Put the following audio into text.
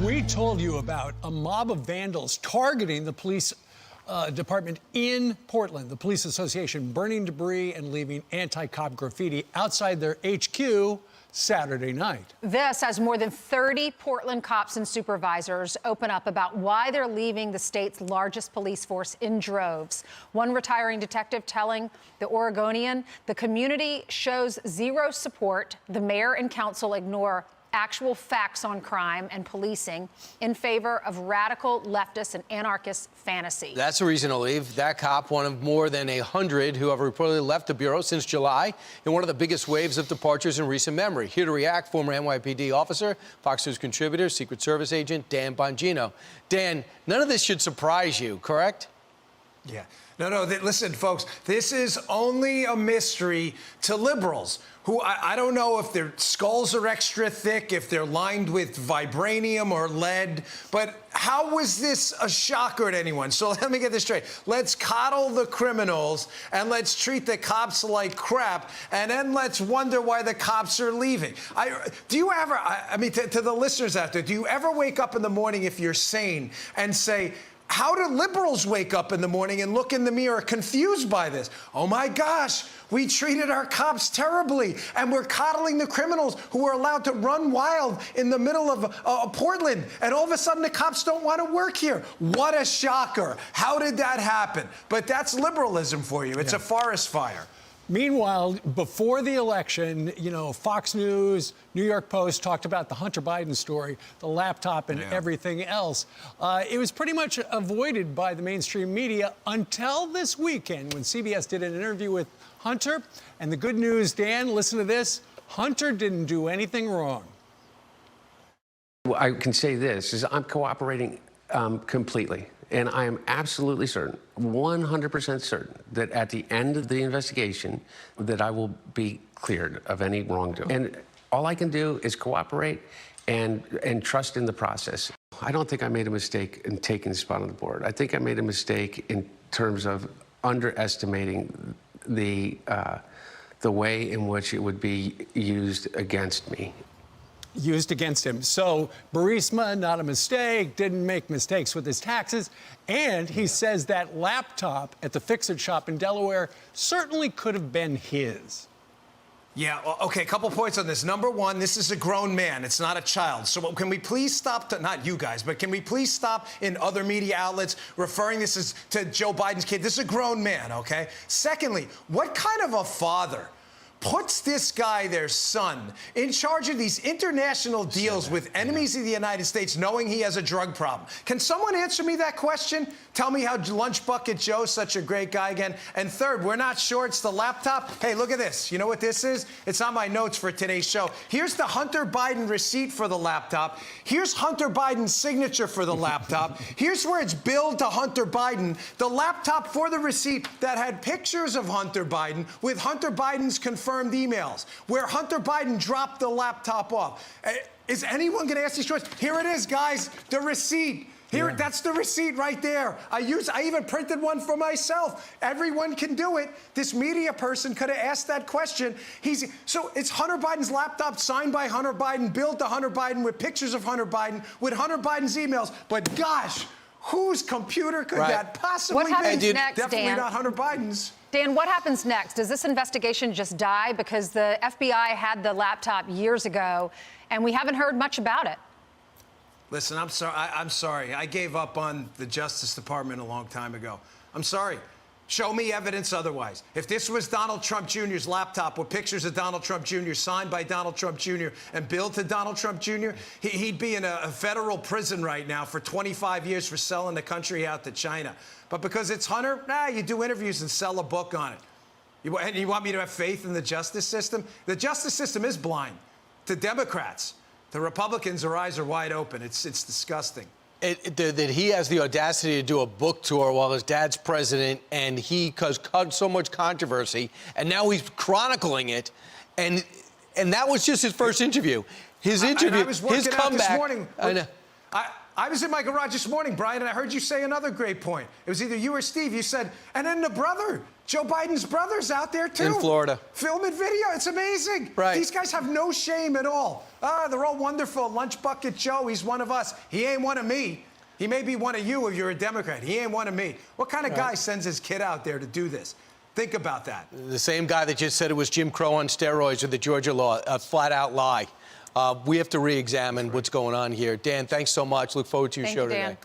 We told you about a mob of vandals targeting the police department in Portland, the police association, burning debris and leaving anti-cop graffiti outside their HQ Saturday night. This as more than 30 Portland cops and supervisors open up about why they're leaving the state's largest police force in droves. One retiring detective telling the Oregonian the community shows zero support. The mayor and council ignore actual facts on crime and policing in favor of radical leftist and anarchist fantasy. That's the reason to leave. That cop, one of more than 100 who have reportedly left the bureau since July in one of the biggest waves of departures in recent memory. Here to react, former NYPD officer, Fox News contributor, Secret Service agent Dan Bongino. Dan, none of this should surprise you, correct? Yeah. No, listen, folks, this is only a mystery to liberals who I don't know if their skulls are extra thick, if they're lined with vibranium or lead, but how was this a shocker to anyone? So let me get this straight. Let's coddle the criminals and let's treat the cops like crap, and then let's wonder why the cops are leaving. Do you ever, I mean, to the listeners out there, do you ever wake up in the morning, if you're sane, and say, how do liberals wake up in the morning and look in the mirror confused by this? Oh my gosh, we treated our cops terribly, and we're coddling the criminals who are allowed to run wild in the middle of Portland, and all of a sudden the cops don't want to work here. What a shocker. How did that happen? But that's liberalism for you. It's a forest fire. Meanwhile, before the election, you know, Fox News, New York Post talked about the Hunter Biden story, the laptop and everything else. It was pretty much avoided by the mainstream media until this weekend when CBS did an interview with Hunter. And the good news, Dan, listen to this. Hunter didn't do anything wrong. Well, I can say this, is I'm cooperating completely. And I am absolutely certain, 100% certain, that at the end of the investigation, that I will be cleared of any wrongdoing. And all I can do is cooperate and trust in the process. I don't think I made a mistake in taking the spot on the board. I think I made a mistake in terms of underestimating the way in which it would be used against me. Used against him. So Burisma, not a mistake, didn't make mistakes with his taxes. And he says that laptop at the Fix-It shop in Delaware certainly could have been his. Yeah, okay, a couple points on this. Number one, this is a grown man. It's not a child. So can we please stop, not you guys, but can we please stop in other media outlets referring this as to Joe Biden's kid? This is a grown man, okay? Secondly, what kind of a father puts this guy, their son, in charge of these international deals with enemies of the United States, knowing he has a drug problem? Can someone answer me that question? Tell me how Lunch Bucket Joe's such a great guy again. And third, we're not sure it's the laptop. Hey, look at this. You know what this is? It's on my notes for today's show. Here's the Hunter Biden receipt for the laptop. Here's Hunter Biden's signature for the laptop. Here's where it's billed to Hunter Biden. The laptop for the receipt that had pictures of Hunter Biden with Hunter Biden's confirmed emails, where Hunter Biden dropped the laptop off. Is anyone going to ask these questions? Here it is, guys, the receipt. Here, that's the receipt right there. I even printed one for myself. Everyone can do it. This media person could have asked that question. So it's Hunter Biden's laptop signed by Hunter Biden, billed to Hunter Biden with pictures of Hunter Biden, with Hunter Biden's emails. But gosh, whose computer could that possibly be? What happens next, Definitely Dan? not Hunter Biden's. Dan, what happens next? Does this investigation just die? Because the FBI had the laptop years ago, and we haven't heard much about it. Listen, I'm sorry. I'm sorry. I gave up on the Justice Department a long time ago. I'm sorry. Show me evidence otherwise. If this was Donald Trump Jr.'s laptop with pictures of Donald Trump Jr. signed by Donald Trump Jr. and billed to Donald Trump Jr., he'd be in a federal prison right now for 25 years for selling the country out to China. But because it's Hunter, you do interviews and sell a book on it. And you want me to have faith in the justice system? The justice system is blind to Democrats. The Republicans, their eyes are wide open. It's disgusting. That he has the audacity to do a book tour while his dad's president, and he caused so much controversy, and now he's chronicling it, and that was just his first interview. His interview, I was working his out comeback. this morning. I was in my garage this morning, Brian, and I heard you say another great point. It was either you or Steve. You said, and then the brother, Joe Biden's brother's out there, too. In Florida. Filming video. It's amazing. Right. These guys have no shame at all. They're all wonderful. Lunch Bucket Joe, he's one of us. He ain't one of me. He may be one of you if you're a Democrat. He ain't one of me. What kind of guy sends his kid out there to do this? Think about that. The same guy that just said it was Jim Crow on steroids with the Georgia law, a flat-out lie. We have to re-examine what's going on here. Dan, thanks so much. Look forward to your show today.